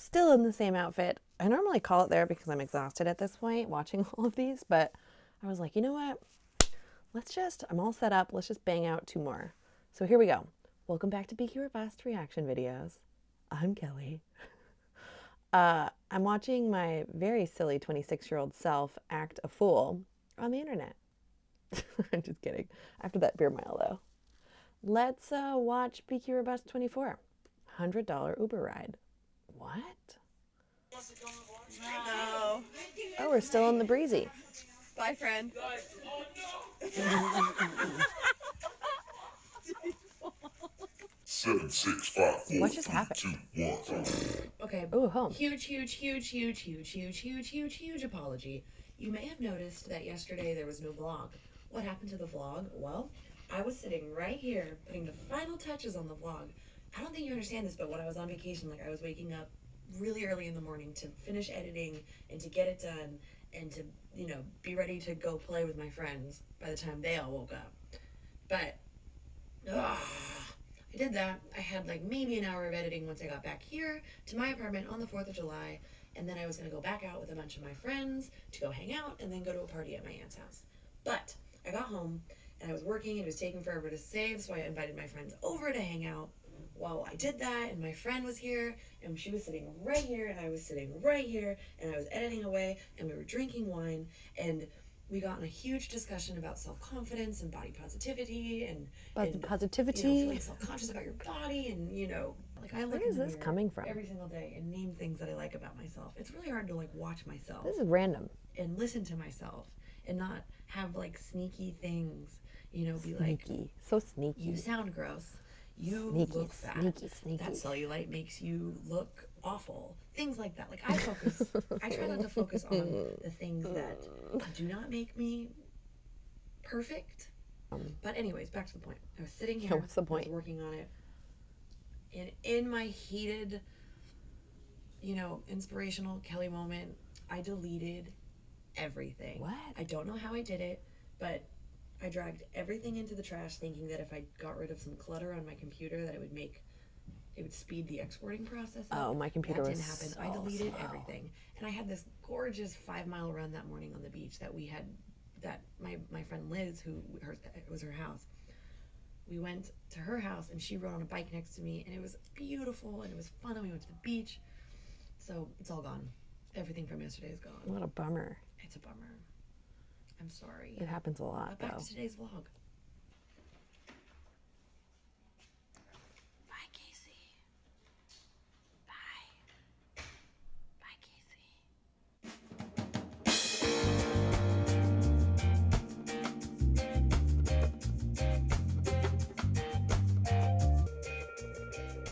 still in the same outfit. I normally call it there because I'm exhausted at this point watching all of these, but I was like, you know what? I'm all set up. Let's just bang out 2 more. So here we go. Welcome back to BQ or Bust reaction videos. I'm Kelly. I'm watching my very silly 26-year-old self act a fool on the internet. I'm just kidding. After that beer mile, though. Let's watch BQ or Bust 24. $100 Uber ride. What? No. Oh, we're still in the breezy. Bye, friend. Seven, 6, 5, 4, What just happened? 3, 2, 1. Okay. Ooh, home. Huge apology. You may have noticed that yesterday there was no vlog. What happened to the vlog? Well, I was sitting right here putting the final touches on the vlog. I don't think you understand this, but when I was on vacation, like I was waking up really early in the morning to finish editing and to get it done and to, you know, be ready to go play with my friends by the time they all woke up. But, I did that. I had like maybe an hour of editing once I got back here to my apartment on the 4th of July. And then I was going to go back out with a bunch of my friends to go hang out and then go to a party at my aunt's house. But I got home and I was working. It was taking forever to save, so I invited my friends over to hang out. While I did that, and my friend was here, and she was sitting right here, and I was sitting right here, and I was editing away, and we were drinking wine, and we got in a huge discussion about self-confidence and body positivity and Positivity. You know, feeling self-conscious about your body, and you know, like I look Where is in the this mirror coming from? every single day and name things that I like about myself. It's really hard to like watch myself This is random. and listen to myself and not have like sneaky things, you know, be Sneaky. like, So sneaky. you sound gross. You Sneaky, look fat. sneaky. That cellulite makes you look awful. Things like that. Like I try not to focus on the things that do not make me perfect. But anyways, back to the point. I was sitting here. What's the point? I was working on it. And in my heated, you know, inspirational Kelly moment, I deleted everything. What? I don't know how I did it, but I dragged everything into the trash thinking that if I got rid of some clutter on my computer that it would speed the exporting process up. Oh, my computer that was didn't happen. so I deleted slow. everything. And I had this gorgeous 5-mile run that morning on the beach that we had, that my friend Liz, it was her house. We went to her house and she rode on a bike next to me and it was beautiful and it was fun and we went to the beach. So it's all gone. Everything from yesterday is gone. What a bummer. It's a bummer. I'm sorry. It happens a lot, But back though. to today's vlog. Bye, Casey. Bye. Bye, Casey.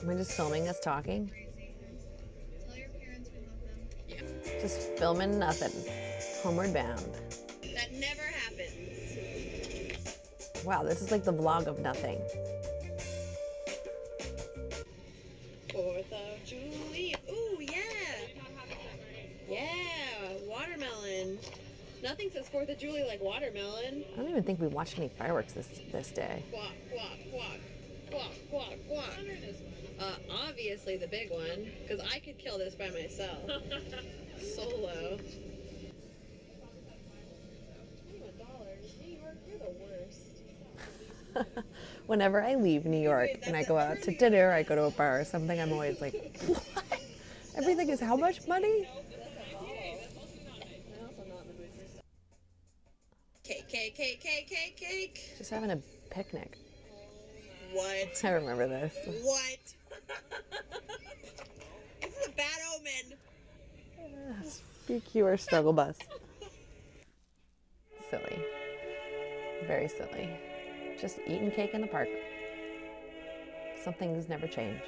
Am I just filming us talking? Tell your parents we love them. Just filming nothing. Homeward bound. That never happens. Wow, this is like the vlog of nothing. 4th of July. Ooh, yeah. Yeah, watermelon. Nothing says 4th of July like watermelon. I don't even think we watched any fireworks this day. Quack, quack, quack. Quack, quack, quack. Obviously the big one, because I could kill this by myself. Solo. $21. New York, you're the worst. Whenever I leave New York and I go out to dinner, I go to a bar or something, I'm always like, what? Everything is how much money? Cake. Just having a picnic. What? I remember this. What? This is a bad omen. BQ or struggle bus. Silly. Very silly. Just eating cake in the park. Some things never change.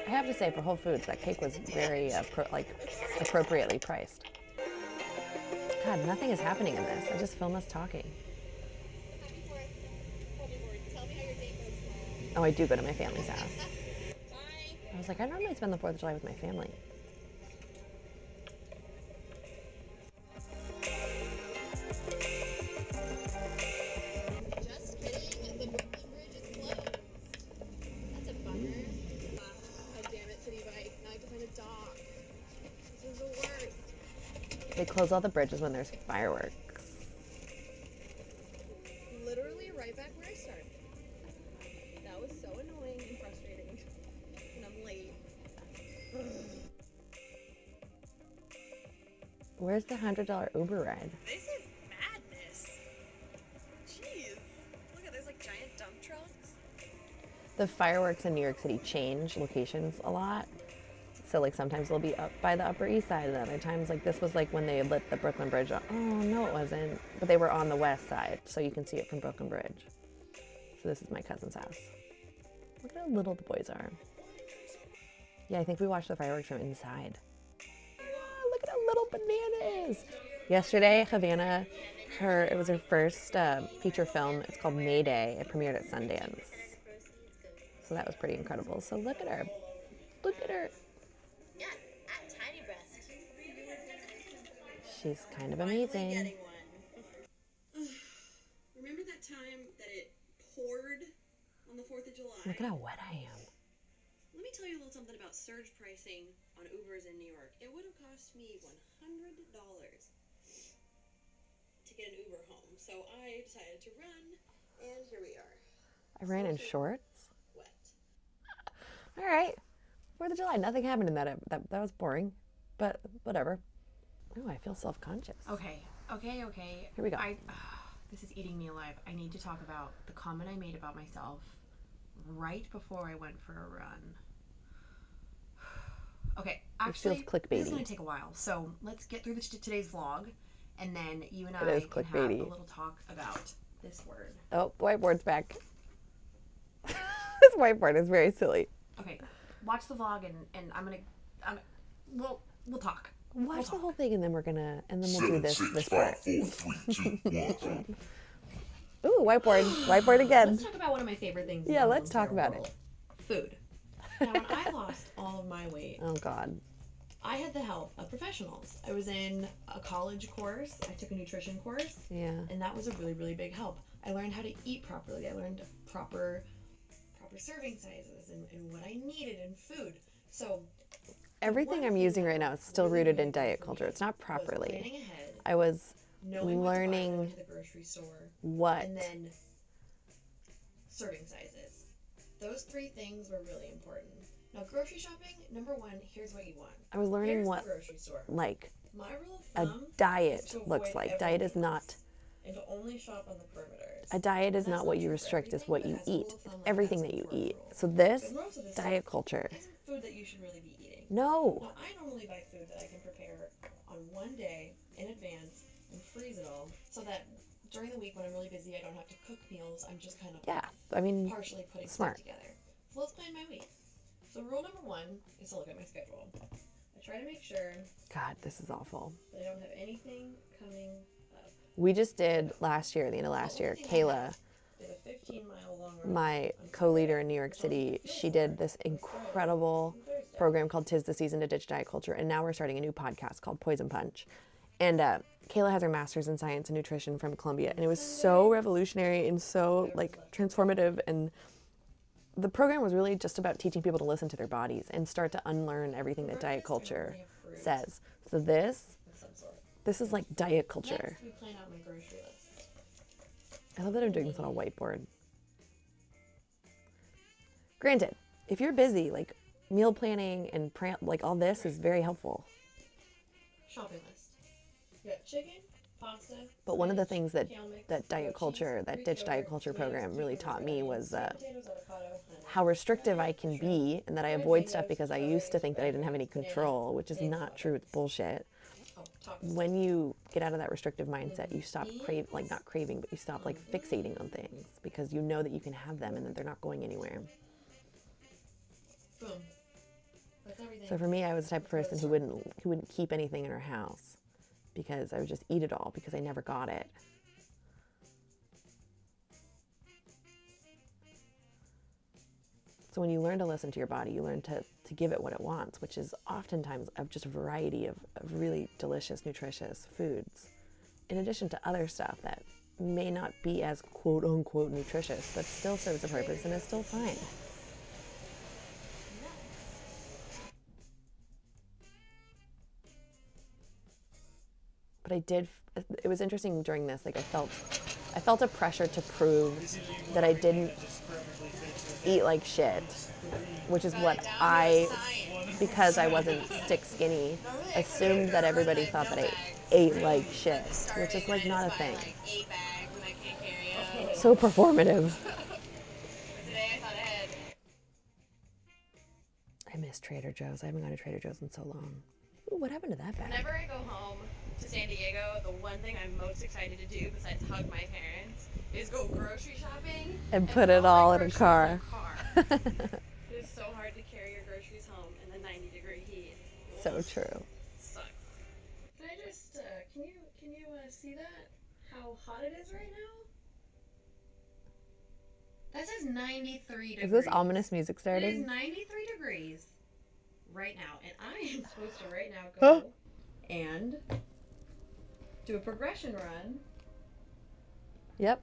I have to say, for Whole Foods, that cake was very appropriately priced. God, nothing is happening in this. I just film us talking. Oh, I do go to my family's house. I was like, I normally spend the 4th of July with my family. Just kidding. The Brooklyn Bridge is closed. That's a bummer. Oh, damn it, city bike. Now I have to find a dock. They close all the bridges when there's fireworks. Literally right back where I started. That was so annoying and frustrating. And I'm late. Where's the $100 Uber ride? This is madness. Jeez. Look at, there's like giant dump trucks. The fireworks in New York City change locations a lot. So like sometimes they'll be up by the Upper East Side, and other times like this was like when they lit the Brooklyn Bridge up. Oh no, it wasn't. But they were on the west side, so you can see it from Brooklyn Bridge. So this is my cousin's house. Look at how little the boys are. Yeah, I think we watched the fireworks from inside. Ah, look at how little Banana is. Yesterday, Havana, it was her first feature film. It's called Mayday. It premiered at Sundance. So that was pretty incredible. So look at her. Look at her. Yeah, at Tiny Breast. She's kind of amazing. Getting one. Remember that time that it poured on the 4th of July? Look at how wet I am. Let me tell you a little something about surge pricing on Ubers in New York. It would have cost me $100 to get an Uber home. So I decided to run, and here we are. I ran in shorts. Wet. All right. 4th of July. Nothing happened in that. That was boring, but whatever. Oh, I feel self-conscious. Okay. Here we go. This is eating me alive. I need to talk about the comment I made about myself right before I went for a run. Okay, actually, feels clickbaity. this is going to take a while. So let's get through today's vlog, and then you and I is can have clickbaity. a little talk about this word. Oh, whiteboard's back. This whiteboard is very silly. Okay, watch the vlog, and we'll talk. Watch the whole thing, and then we'll do 7, this 6, part. 5, 4, 3, 2, 1. Ooh, whiteboard again. Let's talk about one of my favorite things. Yeah, in the let's whole talk entire about it. world. Food. Now, when I lost all of my weight, Oh God. I had the help of professionals. I was in a college course. I took a nutrition course, Yeah. and that was a really, really big help. I learned how to eat properly. I learned proper serving sizes and what I needed in food. So Everything I'm using right now is still rooted in diet culture. It's not properly. planning ahead, I was knowing what to buy when I learning went to the grocery store, what. and then serving sizes. Those 3 things were really important. Now, grocery shopping, number 1, here's what you want. I was learning Here's what the grocery store. like My rule of a thumb diet is to looks avoid like. Diet is everything not. and to only shop on the perimeters. A diet is That's not what you true for restrict, it's everything, what but you that's a rule eat. of It's thumb, like everything that's that you a core eat. rule. So this, But most of this diet culture. isn't food that you should really be eating. No. Now, I normally buy food that I can prepare on one day in advance and freeze it all so that during the week when I'm really busy, I don't have to cook meals. I'm just kind of Yeah. I mean, partially putting smart. stuff together. So let's plan my week. So rule number 1 is to look at my schedule. I try to make sure God, this is awful. that I don't have anything coming up. We just did last year, at the end of last year, Kayla, Did a 15-mile long run my on co-leader in New York City, she did this incredible program called "'Tis the Season to Ditch Diet Culture," and now we're starting a new podcast called Poison Punch. And Kayla has her master's in science and nutrition from Columbia, and it was so revolutionary and so like transformative. And the program was really just about teaching people to listen to their bodies and start to unlearn everything that diet culture says. So this of some sort. is like diet culture. Next, we plan out my grocery list. I love that I'm doing this on a whiteboard. Granted, if you're busy, like meal planning and like all this is very helpful. Shopping list. You got chicken, pasta. But one of the spinach, things that kale mix, that diet goat culture, cheese, that Greek ditch diet yogurt, culture tomatoes, program really cucumbers, taught me onions, was sweet potatoes, avocado, honey. how restrictive I can be, and that I avoid stuff because I used to think that I didn't have any control, which is not true. It's bullshit. Oh, tacos. When you get out of that restrictive mindset, you stop not craving, but you stop like fixating on things because you know that you can have them and that they're not going anywhere. Boom. That's everything. So for me, I was the type of person who wouldn't keep anything in her house because I would just eat it all because I never got it. So when you learn to listen to your body, you learn to give it what it wants, which is oftentimes just a variety of really delicious, nutritious foods, in addition to other stuff that may not be as quote unquote nutritious, but still serves a purpose and is still fine. but I did. It was interesting during this. Like I felt a pressure to prove that I didn't eat like shit, which is what I, because I wasn't stick skinny, assumed that everybody thought that I ate like shit, which is like not a thing. So performative. Today I thought ahead. I miss Trader Joe's. I haven't gone to Trader Joe's in so long. Ooh, what happened to that bag? Whenever I go home to San Diego, the one thing I'm most excited to do besides hug my parents is go grocery shopping And put it all in a car. It is so hard to carry your groceries home in the 90-degree heat. So true. Sucks. Can I just can you see that? How hot it is right now? That says 93 degrees. Is this ominous music It is starting? 93 degrees right now, and I am supposed to right now go and do a progression run. Yep.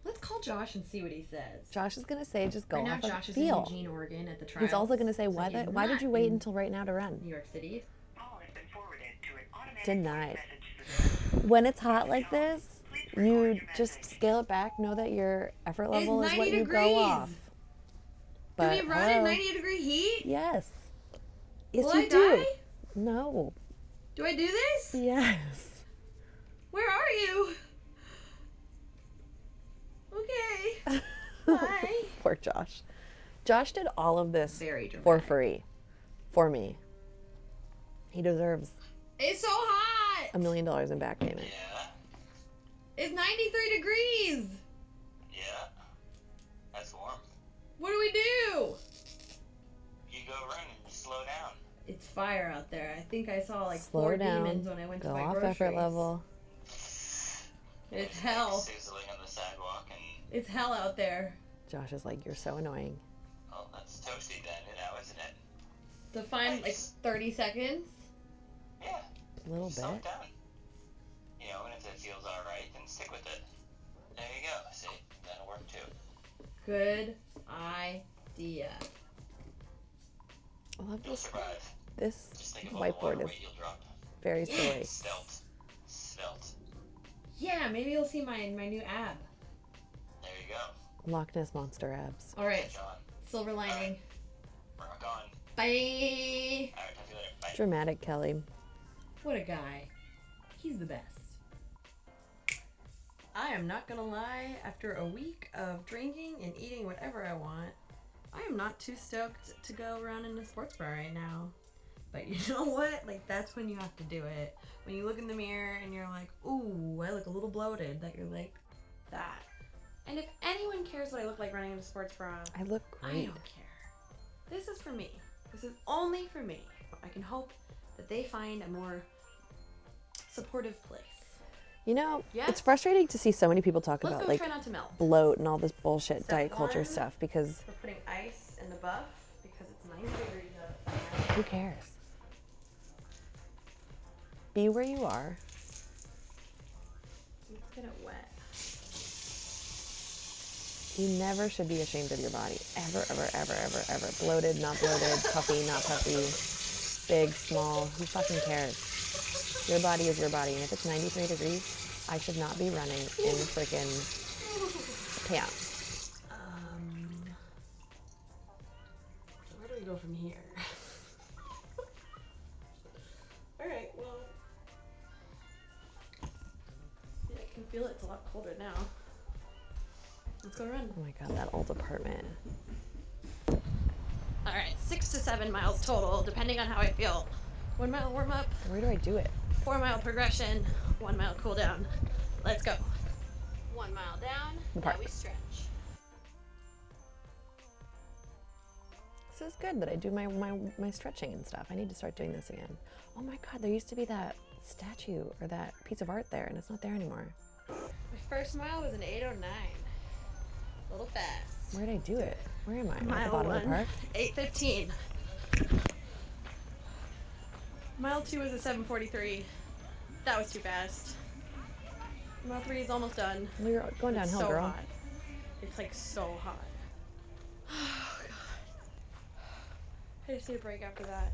Let's call Josh and see what he says. Josh is gonna say just go Right now, off of Josh is in feel. Eugene, Oregon at the trials. He's also gonna say So why he's why did not you wait in until right now to run? New York City? Denied. When it's hot like this, you just scale it back. Know that your effort level is what 90 you degrees. go off. But Can we run in 90-degree heat? Yes. Yes, Will you I do. die? No. Do I do this? Yes. Where are you? Okay. Bye. Poor Josh. Josh did all of this Very for dramatic. free, for me. He deserves It's so hot. $1 million in back payment. Yeah, It's 93 degrees. yeah. That's warm. What do we do? You go run and slow down. It's fire out there. I think I saw like Slow 4 down. demons when I went Go to my off groceries. effort level. It's hell. Sizzling on the sidewalk and, It's hell out there. Josh is like, you're so annoying. oh, that's toasty then, isn't it? To find like Nice. 30 seconds. Yeah, A little slow bit. it down. You know, and if it feels alright, then stick with it. There you go, see? That'll work too. Good idea. I love You'll this. survive. This Just think of all the water whiteboard is weight you'll drop. very silly. Svelte. Svelte. Yeah, maybe you'll see my new ab. There you go. Loch Ness monster abs. All right, Catch on. silver lining. Rock on. Bye. Alright, talk to you later. Bye. Dramatic Kelly. What a guy. He's the best. I am not gonna lie, after a week of drinking and eating whatever I want, I am not too stoked to go around in a sports bra right now. But you know what? Like, that's when you have to do it. When you look in the mirror and you're like, ooh, I look a little bloated, that you're like, that. And if anyone cares what I look like running in a sports bra, I look I great. don't care. This is for me. This is only for me. I can hope that they find a more supportive place. You know, Yes? it's frustrating to see so many people talk Let's about go like try not to melt. bloat and all this bullshit Step diet culture one. stuff because We're putting ice in the buff because it's 90 degrees outside. who cares? Be where you are. Let's get it wet. You never should be ashamed of your body. Ever, ever, ever, ever, ever. Bloated, not bloated, puffy, not puffy, big, small. Who fucking cares? Your body is your body. And if it's 93 degrees, I should not be running in freaking pants. So where do we go from here? Alright, well. Yeah, I can feel it's a lot colder now. Let's go run. Oh my god, that old apartment. Alright, 6 to 7 miles total, depending on how I feel. 1 mile warm up, Where do I do it? 4 mile progression, 1 mile cool down. Let's go. 1 mile down, The now park. we stretch. This is good that I do my stretching and stuff. I need to start doing this again. Oh my god, there used to be that statue or that piece of art there and it's not there anymore. My first mile was an 8:09. A little fast. Where did I do it? Where am I? Am I at the Mile bottom of the 1, park? 8:15. Mile 2 was a 7:43. That was too fast. Mile 3 is almost done. Well, you're going It's downhill, so girl. hot. It's like so hot. Oh god. I just need a break after that.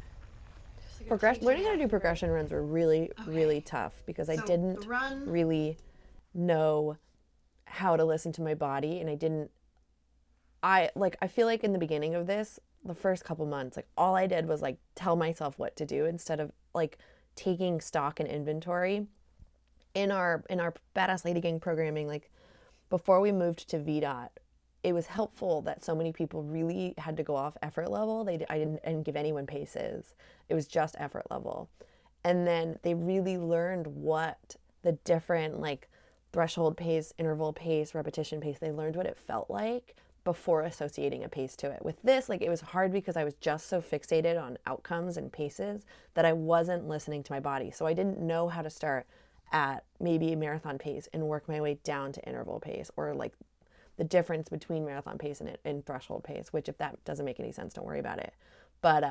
Learning how to do progression runs were really, really tough because I So, didn't the run- really know how to listen to my body, and I feel like in the beginning of this, the first couple months, like all I did was like tell myself what to do instead of like taking stock and inventory. In our Badass Lady Gang programming, like before we moved to VDOT, it was helpful that so many people really had to go off effort level. I didn't give anyone paces. It was just effort level. And then they really learned what the different like threshold pace, interval pace, repetition pace, they learned what it felt like before associating a pace to it. With this, like it was hard because I was just so fixated on outcomes and paces that I wasn't listening to my body. So I didn't know how to start at maybe a marathon pace and work my way down to interval pace, or like the difference between marathon pace and threshold pace, which if that doesn't make any sense, don't worry about it. But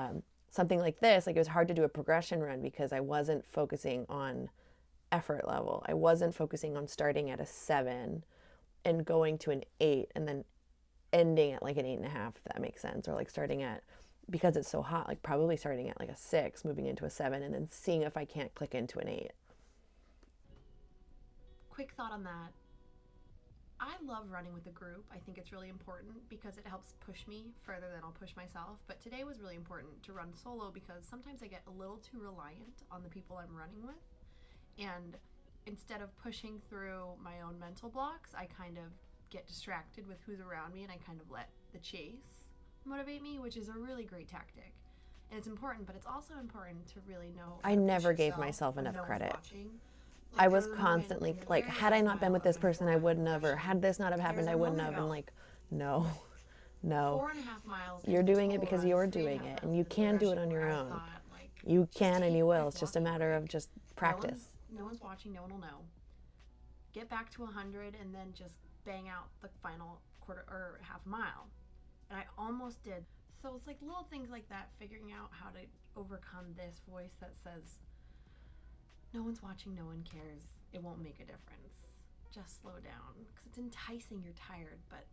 something like this, like it was hard to do a progression run because I wasn't focusing on effort level. I wasn't focusing on starting at a 7 and going to an 8 and then ending at like an 8.5, if that makes sense. Or like starting at, because it's so hot, like probably starting at like a 6, moving into a 7, and then seeing if I can't click into an 8. Quick thought on that. I love running with a group. I think it's really important because it helps push me further than I'll push myself. But today was really important to run solo because sometimes I get a little too reliant on the people I'm running with. And instead of pushing through my own mental blocks, I kind of get distracted with who's around me and I kind of let the chase motivate me, which is a really great tactic. And it's important, but it's also important to really know. I never gave myself enough credit. I was constantly like, had I not been with this person, I wouldn't have, or had this not have happened, I wouldn't have. And like, no. 4.5 miles. You're doing it because you're doing it, and you can do it on your own. You can and you will. It's just a matter of just practice. No one's watching, no one will know. Get back to 100 and then just bang out the final quarter or half mile. And I almost did. So it's like little things like that, figuring out how to overcome this voice that says, no one's watching, no one cares, it won't make a difference. Just slow down. Because it's enticing, you're tired, but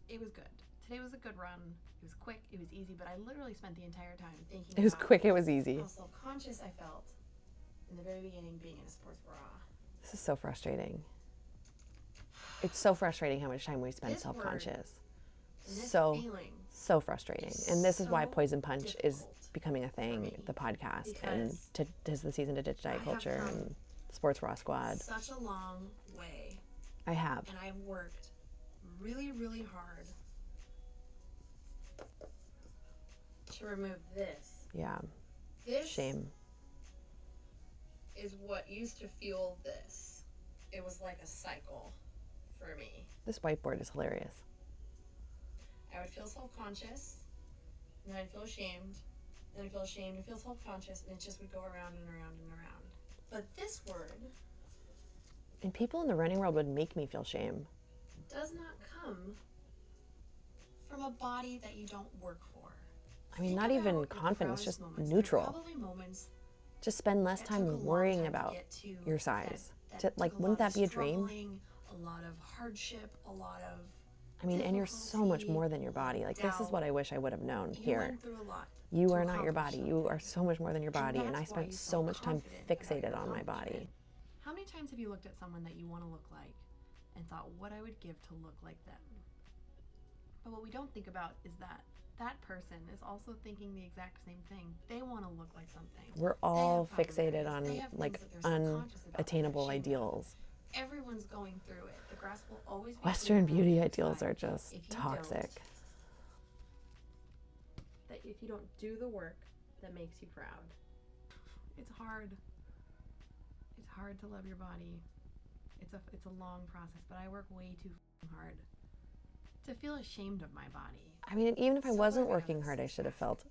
it was good. Today was a good run. It was quick, it was easy, but I literally spent the entire time thinking It was about quick, it was easy. how self-conscious I felt in the very beginning being in a sports bra. This is so frustrating. It's so frustrating how much time we spend This self-conscious. This So feeling frustrating. And this is why so Poison Punch is difficult becoming a thing, me, the podcast, and because tis the season to ditch diet have culture come and Sports Raw Squad. such a long way, I have. and I've worked really, really hard to remove this. Yeah. This Shame. is what used to fuel this. It was like a cycle for me. This whiteboard is hilarious. I would feel self-conscious, and then I'd feel ashamed, and I'd feel ashamed and feel self-conscious, and it just would go around and around and around. But this word And people in the running world would make me feel shame. does not come from a body that you don't work for. I mean, Think not about even your confidence, proudest just moments. There are neutral. Probably moments Just spend less that took a time long worrying time to about get to your size. that Like, took a wouldn't lot that of be a dream? struggling, a lot of hardship, a lot of I mean, and you're so much difficulty, more than your body. Like, this is what I wish I would have known you here. went through a lot. You to are not your accomplish body. You are so much more than your And body. And I that's why spent you so felt much time confident about fixated your on my accomplishment. body. How many times have you looked at someone that you want to look like and thought what I would give to look like them? But what we don't think about is that that person is also thinking the exact same thing. They want to look like something. We're They all have fixated priorities. on They have like things that they're subconscious about that unattainable they're ashamed of. ideals. Everyone's going through it. The grass will always be Western greener on beauty the other ideals side. are just If you toxic. don't- That if you don't do the work that makes you proud, it's hard. It's hard to love your body. It's a long process, but I work way too hard to feel ashamed of my body. I mean, even if I So wasn't what if I have working a hard, I should have felt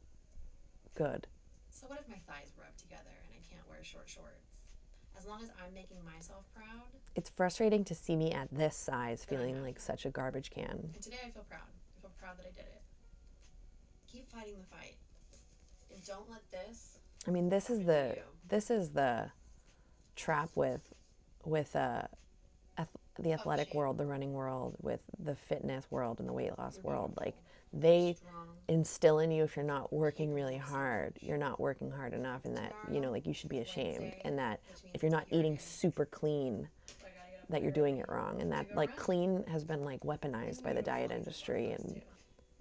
good. So what if my thighs rub together and I can't wear short shorts? As long as I'm making myself proud, It's frustrating to see me at this size Then I feeling have like such a garbage can. and today I feel proud. I feel proud that I did it. Keep fighting the fight. And don't let this I mean, this is the trap with the athletic shame. world, the running world, with the fitness world and the weight loss You're world. Like, they instill in you, if you're not working really hard, you're not working hard enough, and that, you know, like you should be ashamed, and that if you're not eating super clean, that you're doing it wrong, and that like clean has been like weaponized by the diet industry, and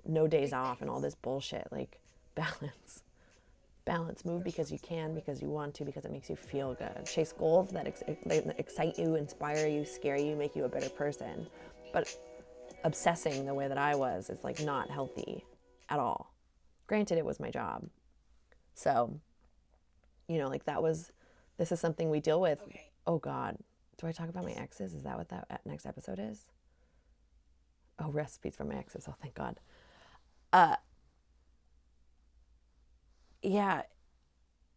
no days off and all this bullshit. Like balance, move because you can, because you want to, because it makes you feel good, chase goals that excite you, inspire you, scare you, make you a better person. But obsessing the way that I was is like not healthy at all. Granted, it was my job, so you know, like this is something we deal with. Okay. Oh God, do I talk about my exes? Is that what that next episode is? Oh, recipes from my exes. Oh, thank God. Yeah,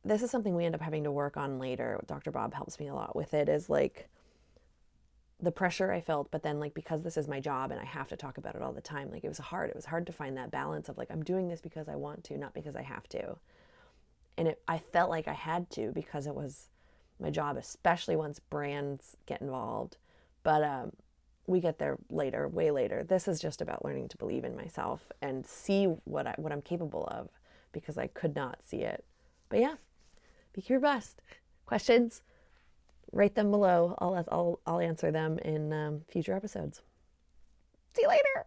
this is something we end up having to work on later. Dr. Bob helps me a lot with it, is like the pressure I felt, but then like, because this is my job and I have to talk about it all the time, like it was hard to find that balance of like, I'm doing this because I want to, not because I have to. And I felt like I had to, because it was my job, especially once brands get involved. But we get there later, way later. This is just about learning to believe in myself and see what I'm capable of, because I could not see it. But yeah, be your best. Questions? Write them below. I'll answer them in future episodes. See you later.